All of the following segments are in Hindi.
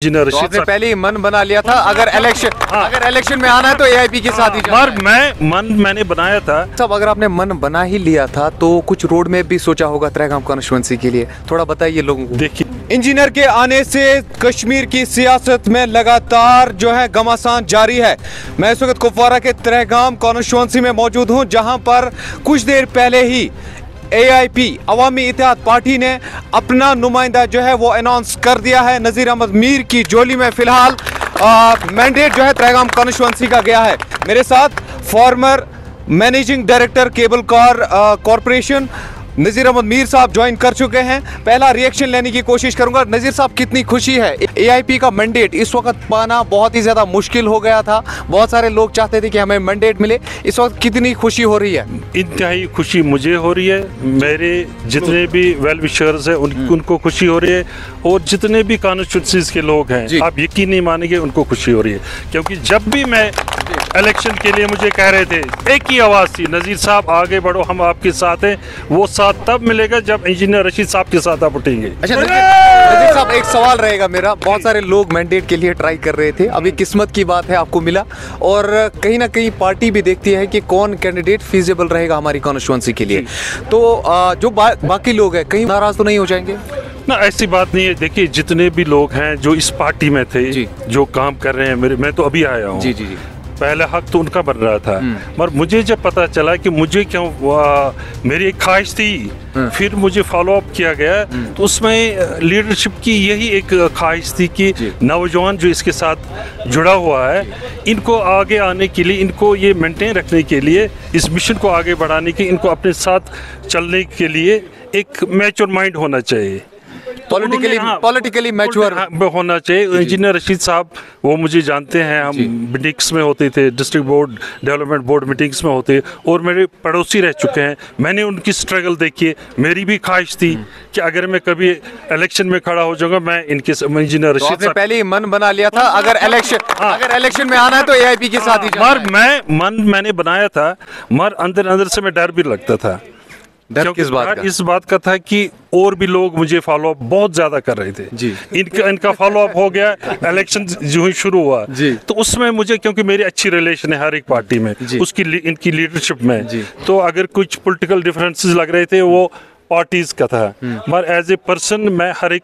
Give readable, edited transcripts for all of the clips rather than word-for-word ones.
तो आपने पहले ही मन बना लिया था अगर इलेक्शन में आना है तो एआईपी के साथ ही जाना है। मैंने बनाया था। सब अगर आपने मन बना ही लिया था तो कुछ रोड मैप भी सोचा होगा त्रेगाम कॉन्स्टिट्यूएंसी के लिए, थोड़ा बताइए लोगों को। देखिए, इंजीनियर के आने से कश्मीर की सियासत में लगातार जो है घमासान जारी है। मैं इस वक्त कुपवारा के त्रेगाम कॉन्स्टिट्यूएंसी में मौजूद हूं, जहां पर कुछ देर पहले ही एआईपी अवामी इत्तेहाद पार्टी ने अपना नुमाइंदा जो है वो अनाउंस कर दिया है। नज़ीर अहमद मीर की जोली में फिलहाल मैंडेट जो है त्रेगाम कॉन्स्टिट्यूएंसी का गया है। मेरे साथ former managing director cable corporation Nazir Ahmad Mir साहब ज्वाइन कर चुके हैं। पहला रिएक्शन लेने की कोशिश करूंगा। नज़ीर साहब, कितनी खुशी है, एआईपी का मैंडेट इस वक्त पाना बहुत ही ज़्यादा मुश्किल हो गया था, बहुत सारे लोग चाहते थे कि हमें मैंडेट मिले, इस वक्त कितनी खुशी हो रही है? इंतहाई खुशी मुझे हो रही है, मेरे जितने भी वेल विशर्स हैं उनको खुशी हो रही है, और जितने भी कॉन्स्टिट्यूंसीज के लोग हैं आप यकीन नहीं मानेंगे उनको खुशी हो रही है। क्योंकि जब भी मैं इलेक्शन के लिए मुझे कह रहे थे, एक ही आवाज़ थी, नज़ीर साहब आगे बढ़ो, हम आपके साथ हैं। वो साथ तब मिलेगा जब इंजीनियर रशीद साहब के साथ आप उठेंगे। अच्छा नज़ीर साहब, एक सवाल रहेगा मेरा, बहुत सारे लोग मैंडेट के लिए ट्राई कर रहे थे, अभी किस्मत की बात है आपको मिला, और कहीं ना कहीं पार्टी भी देखती है कि कौन कैंडिडेट फिजिबल रहेगा हमारी कॉन्स्टिट्यूएंसी के लिए, तो जो बाकी लोग हैं कहीं नाराज तो नहीं हो जाएंगे? ना, ऐसी बात नहीं है। देखिए, जितने भी लोग हैं जो इस पार्टी में थे, जो काम कर रहे हैं, मैं तो अभी आया हूँ, पहले हक तो उनका बन रहा था, मगर मुझे जब पता चला कि मुझे क्यों मेरी एक ख्वाहिश थी, फिर मुझे फॉलो अप किया गया, तो उसमें लीडरशिप की यही एक ख्वाहिश थी कि नौजवान जो इसके साथ जुड़ा हुआ है, इनको आगे आने के लिए, इनको ये मेंटेन रखने के लिए, इस मिशन को आगे बढ़ाने के, इनको अपने साथ चलने के लिए एक मैच्योर माइंड होना चाहिए, पॉलिटिकली मैच्योर होना चाहिए। इंजीनियर रशीद साहब, वो मुझे जानते हैं, हम मीटिंग्स में होते थे, district board development board meetings में होते, और मेरे पड़ोसी रह चुके हैं। मैंने उनकी स्ट्रगल देखी है। मेरी भी ख्वाहिश थी कि अगर मैं कभी इलेक्शन में खड़ा हो जाऊंगा, मैं इनके इंजीनियर रशीद साहब। पहले ही मन बना लिया था अगर इलेक्शन में आना है तो एआईपी के साथ ही जाना है। मैंने बनाया था, मगर अंदर से मैं डर भी लगता था। डर किस बात का? इस बात का था कि और भी लोग मुझे फॉलो अप बहुत ज्यादा कर रहे थे जी। इनका फॉलो अप हो गया, इलेक्शन जो ही शुरू हुआ जी, तो उसमें मुझे, क्योंकि मेरी अच्छी रिलेशन है हर एक पार्टी में, इनकी लीडरशिप में, तो अगर कुछ पॉलिटिकल डिफरेंसेस लग रहे थे वो पार्टीज का था, मगर एज ए पर्सन मैं हर एक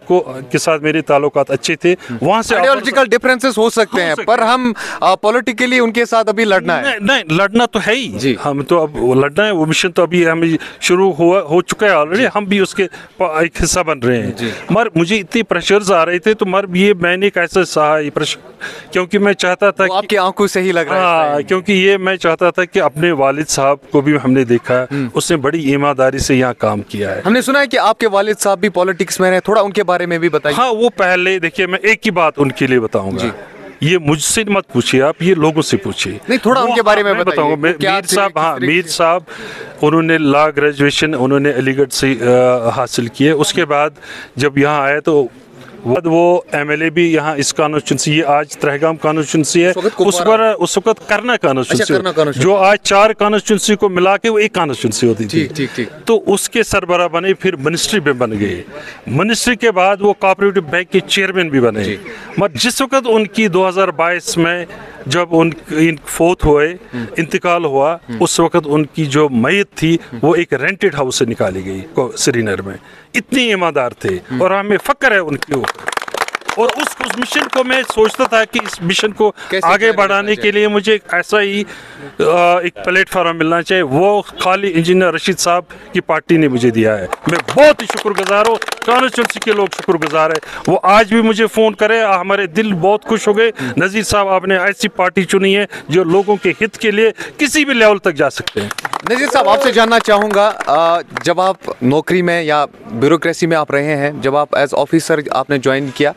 के साथ मेरे ताल्लुकात अच्छे थे। वहाँ से आइडियोलॉजिकल डिफरेंसेस हो सकते हैं, पर हम पॉलिटिकली उनके साथ अभी लड़ना है। नहीं, लड़ना तो है ही, हम तो अब लड़ना है, वो मिशन तो अभी हमें शुरू हो चुका है ऑलरेडी, हम भी उसके एक हिस्सा बन रहे हैं। मगर मुझे इतने प्रेशर्स आ रहे थे, तो मगर ये मैंने कैसे सहा ये प्रेशर, क्योंकि मैं चाहता था कि आपकी आंखों से ही लग रहा है, क्योंकि ये मैं चाहता था कि अपने वालिद साहब को भी हमने देखा, उसने बड़ी ईमानदारी से यहाँ काम किया है। हमने सुना है कि आपके वालिद साहब भी पॉलिटिक्स में हैं, थोड़ा उनके बारे में भी बताइए। हाँ, वो पहले, देखिए, मैं एक ही बात उनके लिए बताऊंगा, ये मुझसे मत पूछिए आप, ये लोगों से पूछिए। नहीं, थोड़ा उनके बारे में बताऊंगा। मीर साहब, उन्होंने लॉ ग्रेजुएशन उन्होंने अलीगढ़ से हासिल किए। उसके बाद जब यहाँ आए तो वो एमएलए भी यहाँ इस कॉन्स्टिट्यूंसी, ये आज त्रेगाम कॉन्स्टिट्यूंसी है, उस वक्त करना कॉन्स्टिट्यूंसी, जो आज 4 कॉन्स्टिट्यूंसी को मिला के वो एक कॉन्स्टिट्यूंसी होती थी। ठीक। तो उसके सरबराह बने, फिर मिनिस्ट्री में बन गए। मिनिस्ट्री के बाद वो कोऑपरेटिव बैंक के चेयरमैन भी बने। मगर जिस वक्त उनकी 2022 में जब उन फोत हुए, इंतकाल हुआ, उस वक्त उनकी जो मैयत थी वो एक रेंटेड हाउस से निकाली गई श्रीनगर में। इतनी ईमानदार थे और हमें फक्र है उनके ऊपर। और उस मिशन को मैं सोचता था कि इस मिशन को आगे बढ़ाने के लिए मुझे ऐसा ही एक प्लेटफॉर्म मिलना चाहिए, वो खाली इंजीनियर रशीद साहब की पार्टी ने मुझे दिया है। मैं बहुत ही शुक्रगुजार हूँ, कॉन्स्टिट्यूंसी के लोग शुक्रगुजार है। वो आज भी मुझे फ़ोन करे, हमारे दिल बहुत खुश हो गए, नज़ीर साहब आपने ऐसी पार्टी चुनी है जो लोगों के हित के लिए किसी भी लेवल तक जा सकते हैं। नज़ीर साहब, आपसे जानना चाहूँगा, जब आप नौकरी में या ब्यूरोक्रेसी में आप रहे हैं, जब आप एज ऑफिसर आपने ज्वाइन किया,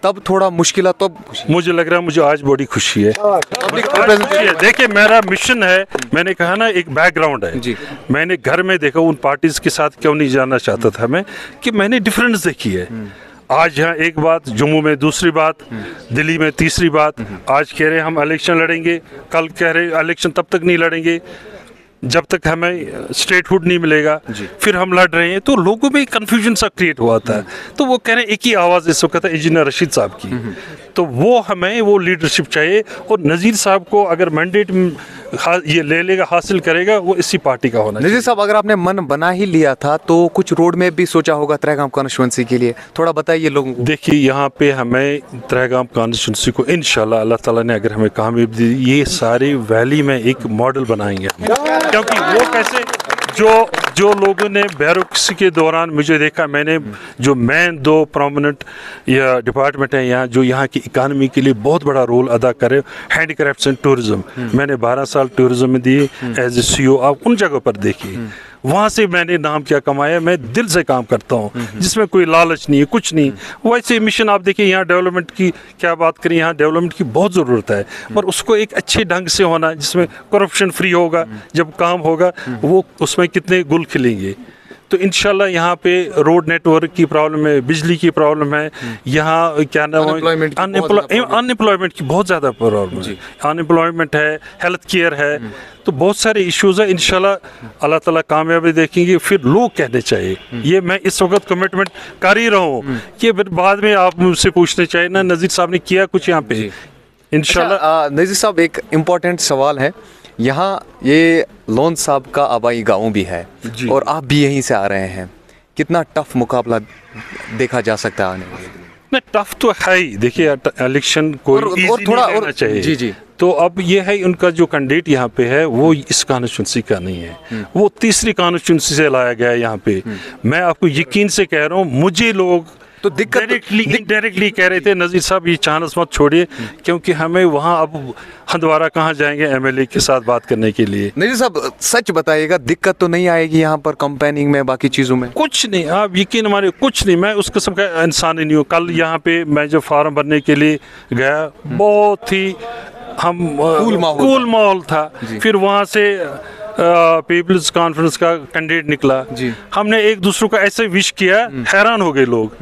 तब थोड़ा मुश्किल, तो मुझे लग रहा है मुझे आज बड़ी खुशी है। देखिए, मेरा मिशन है, मैंने कहा ना, एक बैकग्राउंड है जी। मैंने घर में देखा, उन पार्टीज के साथ क्यों नहीं जाना चाहता था मैं, कि मैंने डिफरेंस देखी है। आज यहाँ एक बात, जम्मू में दूसरी बात, दिल्ली में तीसरी बात। आज कह रहे हैं हम इलेक्शन लड़ेंगे, कल कह रहे हैं इलेक्शन तब तक नहीं लड़ेंगे। जब तक हमें स्टेटहुड नहीं मिलेगा फिर हम लड़ रहे हैं, तो लोगों में कंफ्यूजन सा क्रिएट हुआ था। तो वो कह रहे हैं एक ही आवाज़ इस वक्त है इंजीनियर रशीद साहब की, तो वो हमें वो लीडरशिप चाहिए। और नज़ीर साहब को अगर मैंडेट ये ले लेगा, हासिल करेगा, वो इसी पार्टी का होना चाहिए। नज़ीर साहब, अगर आपने मन बना ही लिया था तो कुछ रोड मैप भी सोचा होगा तरहेगाम कॉन्स्टिट्यूंसी के लिए, थोड़ा बताइए लोगों को। देखिए, यहाँ पे हमें तरहेगाम कॉन्स्टिट्यूंसी को इंशाल्लाह अल्लाह ताला ने अगर हमें कामयाबी दी, ये सारी वैली में एक मॉडल बनाएंगे हम। क्योंकि वो कैसे जो लोगों ने ब्यूरोक्रेसी के दौरान मुझे देखा, मैंने जो मेन 2 प्रोमिनेंट या डिपार्टमेंट हैं यहाँ जो यहाँ की इकानमी के लिए बहुत बड़ा रोल अदा करे, हैंडीक्राफ्ट्स एंड टूरिज्म, मैंने 12 साल टूरिज्म में दिए एज ए CEO। आप उन जगह पर देखिए, वहाँ से मैंने नाम क्या कमाया। मैं दिल से काम करता हूँ जिसमें कोई लालच नहीं है, कुछ नहीं। वैसे मिशन आप देखिए, यहाँ डेवलपमेंट की क्या बात करें, यहाँ डेवलपमेंट की बहुत ज़रूरत है, पर उसको एक अच्छे ढंग से होना, जिसमें करप्शन फ्री होगा। जब काम होगा वो उसमें कितने गुल खिलेंगे। तो इंशाल्लाह यहाँ पे रोड नेटवर्क की प्रॉब्लम है, बिजली की प्रॉब्लम है, यहाँ क्या नाम है, अनएम्प्लॉयमेंट की बहुत ज़्यादा प्रॉब्लम है, अनएम्प्लॉयमेंट है, हेल्थ केयर है, तो बहुत सारे इश्यूज़ है। इंशाल्लाह अल्लाह ताला कामयाबी देखेंगे, फिर लोग कहने चाहिए। ये मैं इस वक्त कमिटमेंट कर ही रहा हूँ कि बाद में आप मुझसे पूछने चाहिए ना नज़ीर साहब ने किया कुछ यहाँ पे, इंशाल्लाह। नज़ीर साहब, एक इम्पॉर्टेंट सवाल है, यहाँ ये लोन साहब का आबाई गाँव भी है और आप भी यहीं से आ रहे हैं, कितना टफ मुकाबला देखा जा सकता है आने वाले दिन में? टफ तो है ही। देखिए, इलेक्शन कोई और थोड़ा और चाहिए। जी। तो अब ये है, उनका जो कैंडिडेट यहाँ पे है वो इस कॉन्स्टिट्यूंसी का नहीं है, वो तीसरी कॉन्स्टिट्यूंसी से लाया गया है यहाँ पे। मैं आपको यकीन से कह रहा हूँ, मुझे लोग तो दिक्कत डायरेक्टली कह रहे थे नज़ीर साहब ये चांस मत छोड़िए, क्योंकि हमें वहाँ अब हंदवारा कहाँ जाएंगे MLA के साथ बात करने के लिए। नज़ीर साहब, सच बताइएगा, दिक्कत तो नहीं आएगी यहाँ पर कंपेनिंग में, बाकी चीज़ों में? कुछ नहीं, आप यकीन मानिए, कुछ नहीं। मैं उस किस्म का इंसान ही नहीं हूँ। कल यहाँ पे मैं जब फार्म भरने के लिए गया, बहुत ही कूल माहौल था। फिर वहाँ से पीपल्स कॉन्फ्रेंस का कैंडिडेट निकला, हमने एक दूसरे को ऐसे विश किया, हैरान हो गए लोग।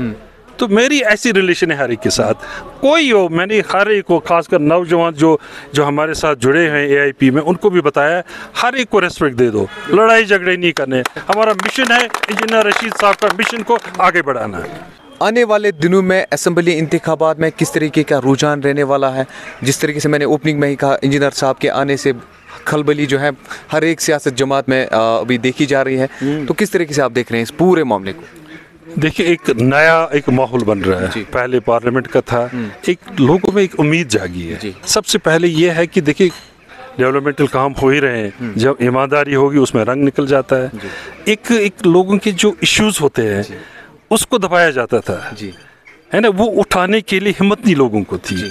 तो मेरी ऐसी रिलेशन है हर एक के साथ, कोई हो, मैंने हर एक को, खासकर नौजवान जो हमारे साथ जुड़े हैं AIP में, उनको भी बताया हर एक को रेस्पेक्ट दे दो, लड़ाई झगड़े नहीं करने। हमारा मिशन है इंजीनियर रशीद साहब का मिशन को आगे बढ़ाना है। आने वाले दिनों में असेंबली इंतखाबात में किस तरीके का रुझान रहने वाला है? जिस तरीके से मैंने ओपनिंग में ही कहा, इंजीनियर साहब के आने से खलबली जो है हर एक सियासत जमात में अभी देखी जा रही है, तो किस तरीके से आप देख रहे हैं इस पूरे मामले को? देखिए, एक माहौल बन रहा है। पहले पार्लियामेंट का था, एक लोगों में एक उम्मीद जागी है। सबसे पहले ये है कि देखिए, डेवलपमेंटल काम हो ही रहे हैं, जब ईमानदारी होगी उसमें रंग निकल जाता है। एक लोगों के जो इश्यूज होते हैं उसको दबाया जाता था, है ना, वो उठाने के लिए हिम्मत नहीं लोगों को थी,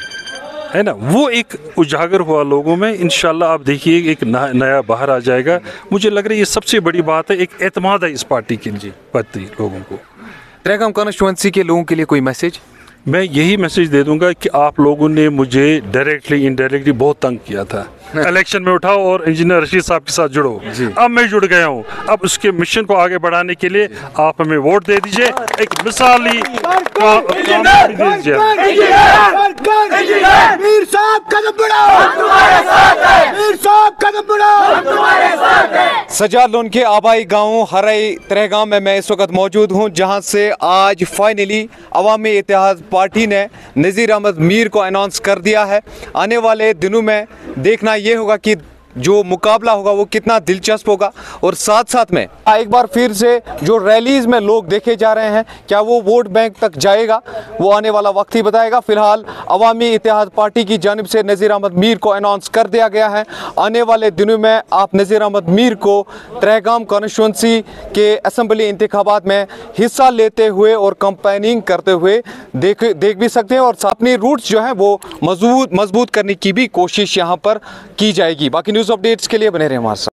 है ना, वो एक उजागर हुआ लोगों में। इंशाल्लाह आप देखिए एक नया बाहर आ जाएगा। मुझे लग रहा है ये सबसे बड़ी बात है, एक एतमाद है इस पार्टी के प्रति लोगों को। तरहेगाम कॉन्स्टिट्यूंसी के लोगों के लिए कोई मैसेज? मैं यही मैसेज दे दूंगा कि आप लोगों ने मुझे डायरेक्टली इनडायरेक्टली बहुत तंग किया था, इलेक्शन में उठाओ और इंजीनियर रशीद साहब के साथ जुड़ो। अब मैं जुड़ गया हूँ, अब उसके मिशन को आगे बढ़ाने के लिए आप हमें वोट दे दीजिए, एक मिसाली सजाद लोन के आबाई गांव हरई तरहेगाम में मैं इस वक्त मौजूद हूं, जहां से आज फाइनली अवामी इत्तेहाद पार्टी ने नज़ीर अहमद मीर को अनाउंस कर दिया है। आने वाले दिनों में देखना ये होगा कि जो मुकाबला होगा वो कितना दिलचस्प होगा, और साथ साथ में एक बार फिर से जो रैलीज में लोग देखे जा रहे हैं, क्या वो वोट बैंक तक जाएगा, वो आने वाला वक्त ही बताएगा। फिलहाल अवामी इत्तेहाद पार्टी की जानिब से नज़ीर अहमद मीर को अनाउंस कर दिया गया है। आने वाले दिनों में आप नज़ीर अहमद मीर को तरहेगाम कॉन्स्टिट्यूंसी के असम्बली इंतखाबात में हिस्सा लेते हुए और कंपेनिंग करते हुए देख भी सकते हैं, और अपनी रूट्स जो हैं वो मजबूत करने की भी कोशिश यहाँ पर की जाएगी। बाकी न्यूज़ अपडेट्स के लिए बने रहे हमारे साथ।